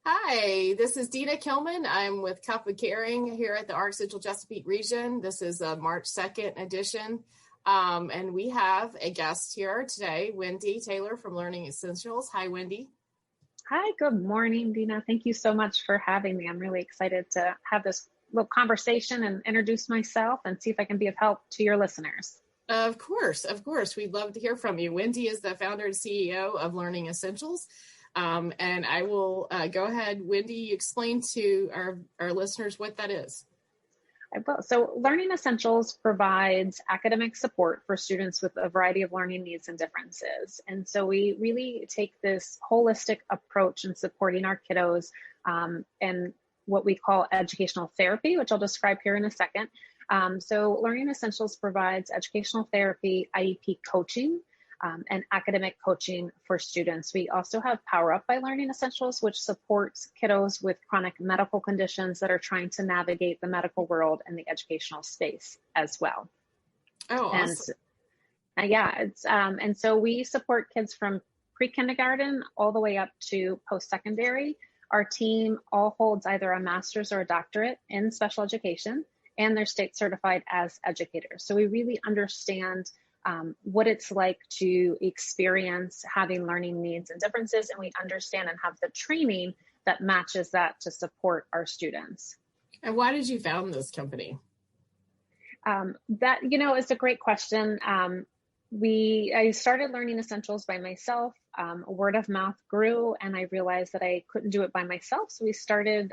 Hi, this is Deena Kilmon. I'm with Cup of Caring here at the Arc Central Chesapeake region. This is a March 2nd edition. And we have a guest here today, Wendy Taylor from Learning Essentials. Hi, Wendy. Hi, good morning, Deena. Thank you so much for having me. I'm really excited to have this little conversation and introduce myself and see if I can be of help to your listeners. Of course. We'd love to hear from you. Wendy is the founder and CEO of Learning Essentials. And I will go ahead, Wendy, explain to our listeners what that is. I will. So Learning Essentials provides academic support for students with a variety of learning needs and differences. And so we really take this holistic approach in supporting our kiddos and what we call educational therapy, which I'll describe here in a second. So Learning Essentials provides educational therapy, Iep coaching, and academic coaching for students. We also have Power Up by Learning Essentials, which supports kiddos with chronic medical conditions that are trying to navigate the medical world and the educational space as well. Oh, awesome. And so we support kids from pre-kindergarten all the way up to post-secondary. Our team all holds either a master's or a doctorate in special education, and they're state certified as educators. So we really understand what it's like to experience having learning needs and differences, and we understand and have the training that matches that to support our students. And why did you found this company? That is a great question. I started Learning Essentials by myself. Word of mouth grew, and I realized that I couldn't do it by myself. So we started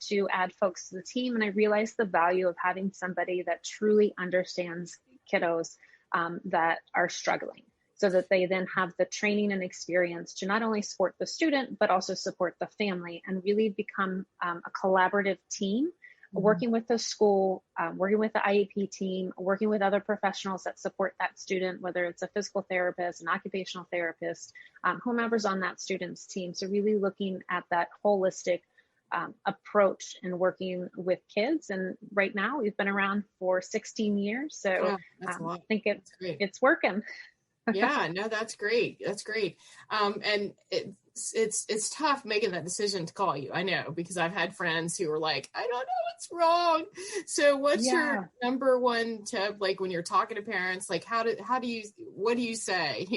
to add folks to the team, and I realized the value of having somebody that truly understands kiddos that are struggling, so that they then have the training and experience to not only support the student, but also support the family and really become a collaborative team, working with the school, working with the IEP team, working with other professionals that support that student, whether it's a physical therapist, an occupational therapist, whomever's on that student's team. So really looking at that holistic approach and working with kids. And right now we've been around for 16 years. So I think it's working. Yeah, no, that's great. That's great. And it's tough making that decision to call you. I know, because I've had friends who were like, I don't know what's wrong. So what's your number one tip? Like when you're talking to parents, like what do you say?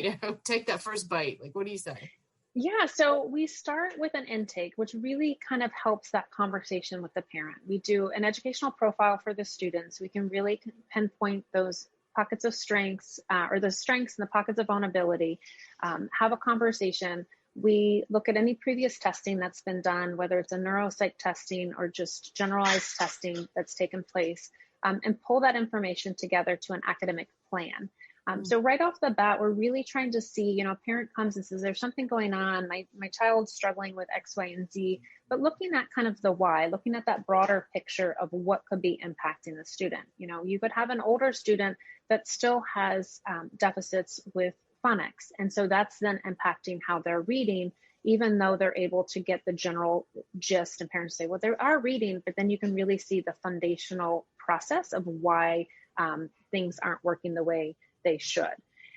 Take that first bite. Like, what do you say? Yeah, so we start with an intake, which really kind of helps that conversation with the parent. We do an educational profile for the students. We can really pinpoint those pockets of strengths or the strengths and the pockets of vulnerability, have a conversation. We look at any previous testing that's been done, whether it's a neuropsych testing or just generalized testing that's taken place, and pull that information together to an academic plan. So right off the bat, we're really trying to see, a parent comes and says, there's something going on. My child's struggling with X, Y, and Z, but looking at kind of the why, looking at that broader picture of what could be impacting the student. You could have an older student that still has deficits with phonics. And so that's then impacting how they're reading, even though they're able to get the general gist, and parents say, well, they are reading, but then you can really see the foundational process of why things aren't working the way they should.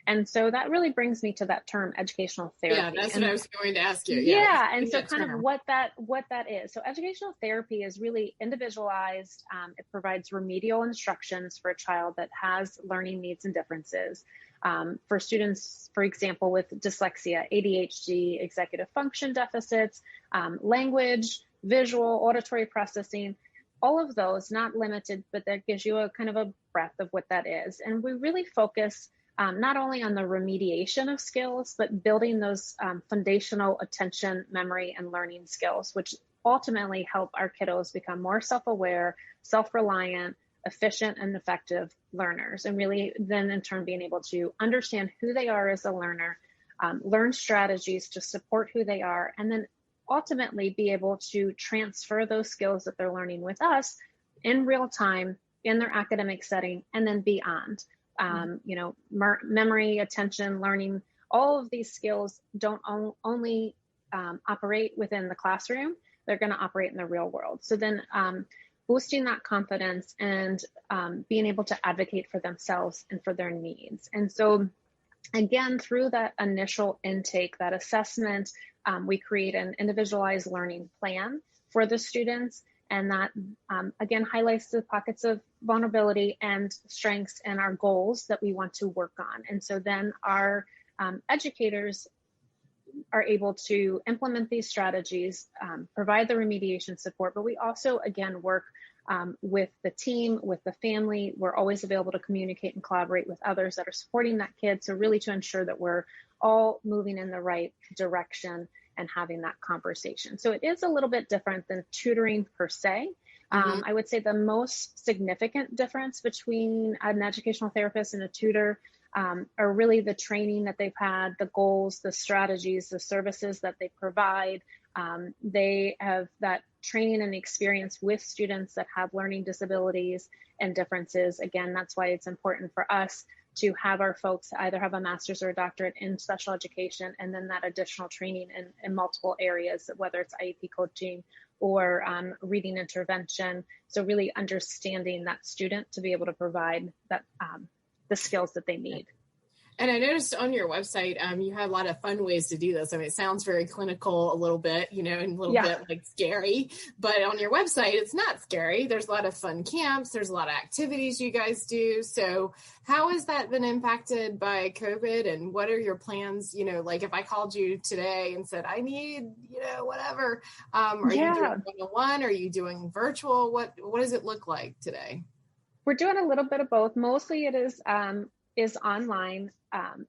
And so that really brings me to that term, educational therapy. Yeah, that's what I was going to ask you. Yeah, and so kind of what that is. So educational therapy is really individualized. It provides remedial instructions for a child that has learning needs and differences. For students, for example, with dyslexia, ADHD, executive function deficits, language, visual, auditory processing, all of those, not limited, but that gives you a kind of a breadth of what that is. And we really focus not only on the remediation of skills, but building those foundational attention, memory, and learning skills, which ultimately help our kiddos become more self-aware, self-reliant, efficient, and effective learners. And really then in turn being able to understand who they are as a learner, learn strategies to support who they are, and then ultimately be able to transfer those skills that they're learning with us in real time in their academic setting and then beyond. Memory, attention, learning, all of these skills don't only operate within the classroom, they're going to operate in the real world. So then boosting that confidence and being able to advocate for themselves and for their needs. And so again, through that initial intake, that assessment, we create an individualized learning plan for the students. And that, again, highlights the pockets of vulnerability and strengths and our goals that we want to work on. And so then our educators are able to implement these strategies, provide the remediation support, but we also, again, work with the team, with the family. We're always available to communicate and collaborate with others that are supporting that kid. So really to ensure that we're all moving in the right direction and having that conversation. So it is a little bit different than tutoring per se. I would say the most significant difference between an educational therapist and a tutor are really the training that they've had, the goals, the strategies, the services that they provide. They have that training and experience with students that have learning disabilities and differences. Again, that's why it's important for us to have our folks either have a master's or a doctorate in special education, and then that additional training in multiple areas, whether it's Iep coaching or reading intervention. So really understanding that student to be able to provide that the skills that they need. And I noticed on your website, you have a lot of fun ways to do this. I mean, it sounds very clinical a little bit, and a little bit like scary, but on your website, it's not scary. There's a lot of fun camps. There's a lot of activities you guys do. So how has that been impacted by COVID, and what are your plans? Like if I called you today and said, I need, whatever, are you doing one-on-one? Are you doing virtual? What does it look like today? We're doing a little bit of both. Mostly it is online.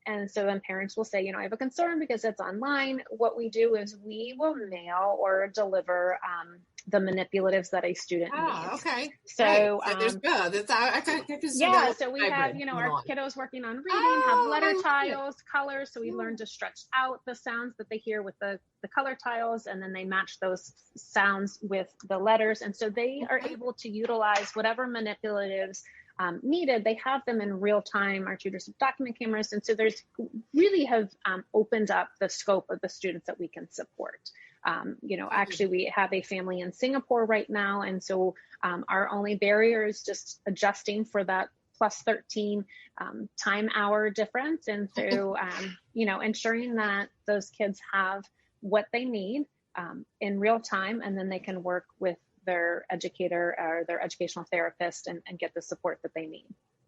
And so then parents will say, I have a concern because it's online. What we do is we will mail or deliver the manipulatives that a student needs. Okay. So, there's both. So we have, our kiddos working on reading, have letter tiles, colors. So we learn to stretch out the sounds that they hear with the color tiles, and then they match those sounds with the letters. And so they are able to utilize whatever manipulatives needed. They have them in real time. Our tutors have document cameras. And so there's really have opened up the scope of the students that we can support. Actually we have a family in Singapore right now. And so our only barrier is just adjusting for that plus 13 time hour difference. And so, ensuring that those kids have what they need in real time, and then they can work with their educator or their educational therapist and get the support that they need.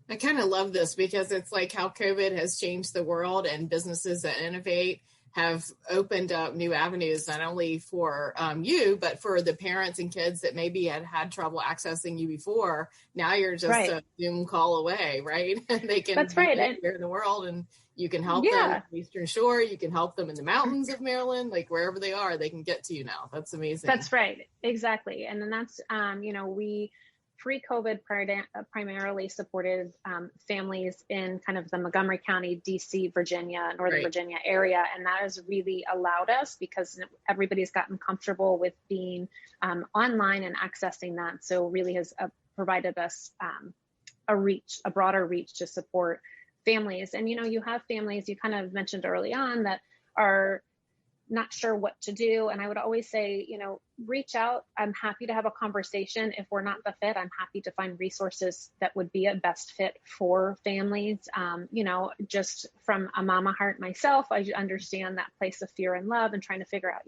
I kind of love this because it's like how COVID has changed the world, and businesses that innovate have opened up new avenues, not only for you, but for the parents and kids that maybe had trouble accessing you before. Now you're just a Zoom call away, right? They can That's be right. anywhere in the world, and you can help them on the Eastern Shore. You can help them in the mountains of Maryland, like wherever they are, they can get to you now. That's amazing. That's right. Exactly. And then that's, we pre-COVID primarily supported families in kind of the Montgomery County, DC, Virginia, Northern Virginia area. And that has really allowed us, because everybody's gotten comfortable with being online and accessing that. So really has provided us a broader reach to support families. And, you have families, you kind of mentioned early on, that are not sure what to do. And I would always say, reach out. I'm happy to have a conversation. If we're not the fit, I'm happy to find resources that would be a best fit for families. Just from a mama heart myself, I understand that place of fear and love and trying to figure out,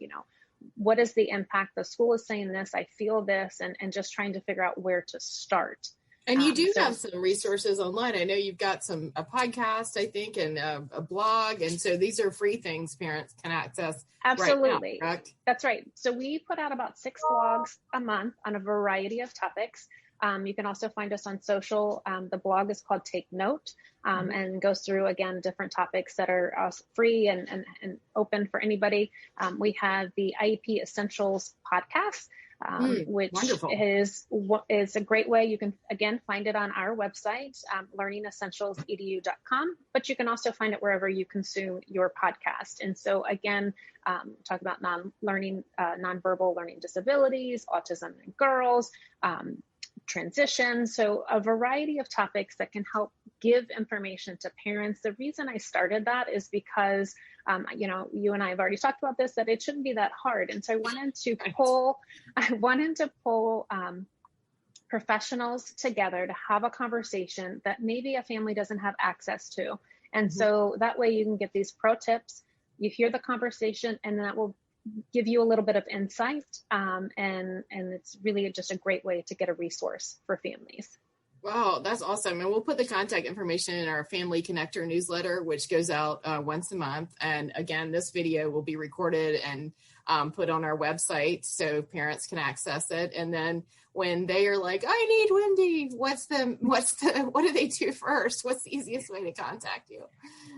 what is the impact? The school is saying this, I feel this, and just trying to figure out where to start. And you do have some resources online. I know you've got a podcast, I think, and a blog. And so these are free things parents can access. Absolutely. Right now, correct? That's right. So we put out about 6 blogs a month on a variety of topics. You can also find us on social. The blog is called Take Note, and goes through, again, different topics that are free and open for anybody. We have the IEP Essentials podcast, which is a great way. You can, again, find it on our website, learningessentialsedu.com, but you can also find it wherever you consume your podcast. And so, again, talk about nonverbal learning disabilities, autism in girls, transition. So a variety of topics that can help give information to parents. The reason I started that is because, you and I have already talked about this, that it shouldn't be that hard. And so I wanted to pull professionals together to have a conversation that maybe a family doesn't have access to. And so that way you can get these pro tips, you hear the conversation, and that will give you a little bit of insight. And it's really just a great way to get a resource for families. Wow, that's awesome. And we'll put the contact information in our Family Connector newsletter, which goes out once a month. And again, this video will be recorded and put on our website so parents can access it. And then when they are like, I need Wendy, what do they do first? What's the easiest way to contact you?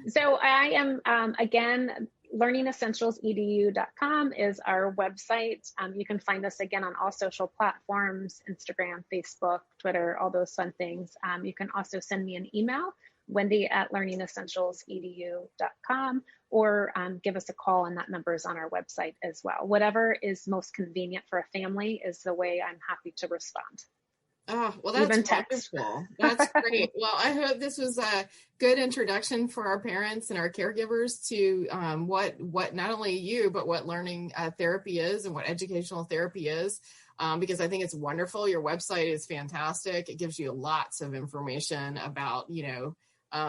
So I am, again, learningessentialsedu.com is our website. You can find us again on all social platforms, Instagram, Facebook, Twitter, all those fun things. You can also send me an email, wendy@learningessentialsedu.com, or give us a call, and that number is on our website as well. Whatever is most convenient for a family is the way I'm happy to respond. Oh, well, that's wonderful. That's great. Well, I hope this was a good introduction for our parents and our caregivers to what not only you, but what learning therapy is and what educational therapy is, because I think it's wonderful. Your website is fantastic. It gives you lots of information about,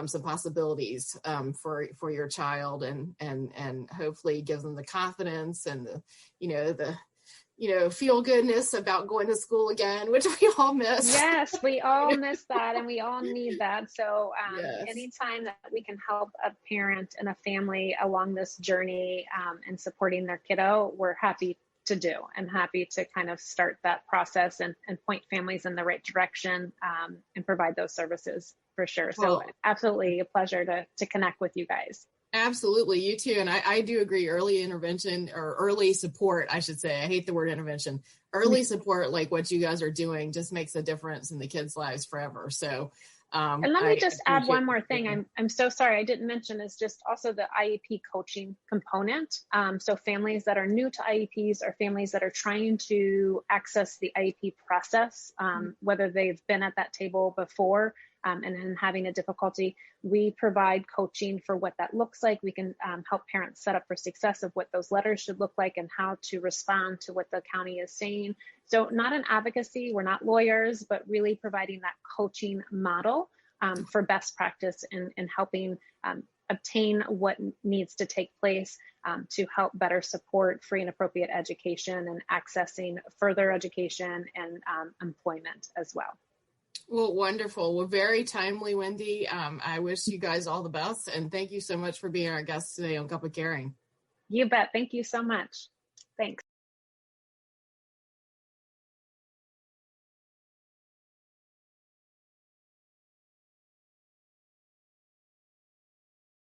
some possibilities for your child, and hopefully gives them the confidence and the feel goodness about going to school again, which we all miss. Yes, we all miss that, and we all need that. So yes. Anytime that we can help a parent and a family along this journey and supporting their kiddo, we're happy to do, and happy to kind of start that process and point families in the right direction and provide those services for sure. So absolutely a pleasure to connect with you guys. Absolutely. You too. And I do agree. Early intervention, or early support, I should say. I hate the word intervention. Early support, like what you guys are doing, just makes a difference in the kids' lives forever. So, and let me just add one more thing. I'm so sorry I didn't mention, is just also the IEP coaching component. So families that are new to IEPs, or families that are trying to access the IEP process, whether they've been at that table before and then having a difficulty, we provide coaching for what that looks like. We can help parents set up for success of what those letters should look like and how to respond to what the county is saying. So not an advocacy, we're not lawyers, but really providing that coaching model for best practice in helping obtain what needs to take place to help better support free and appropriate education and accessing further education and employment as well. Well, wonderful. Well, very timely, Wendy. I wish you guys all the best, and thank you so much for being our guest today on Cup of Caring. You bet. Thank you so much. Thanks.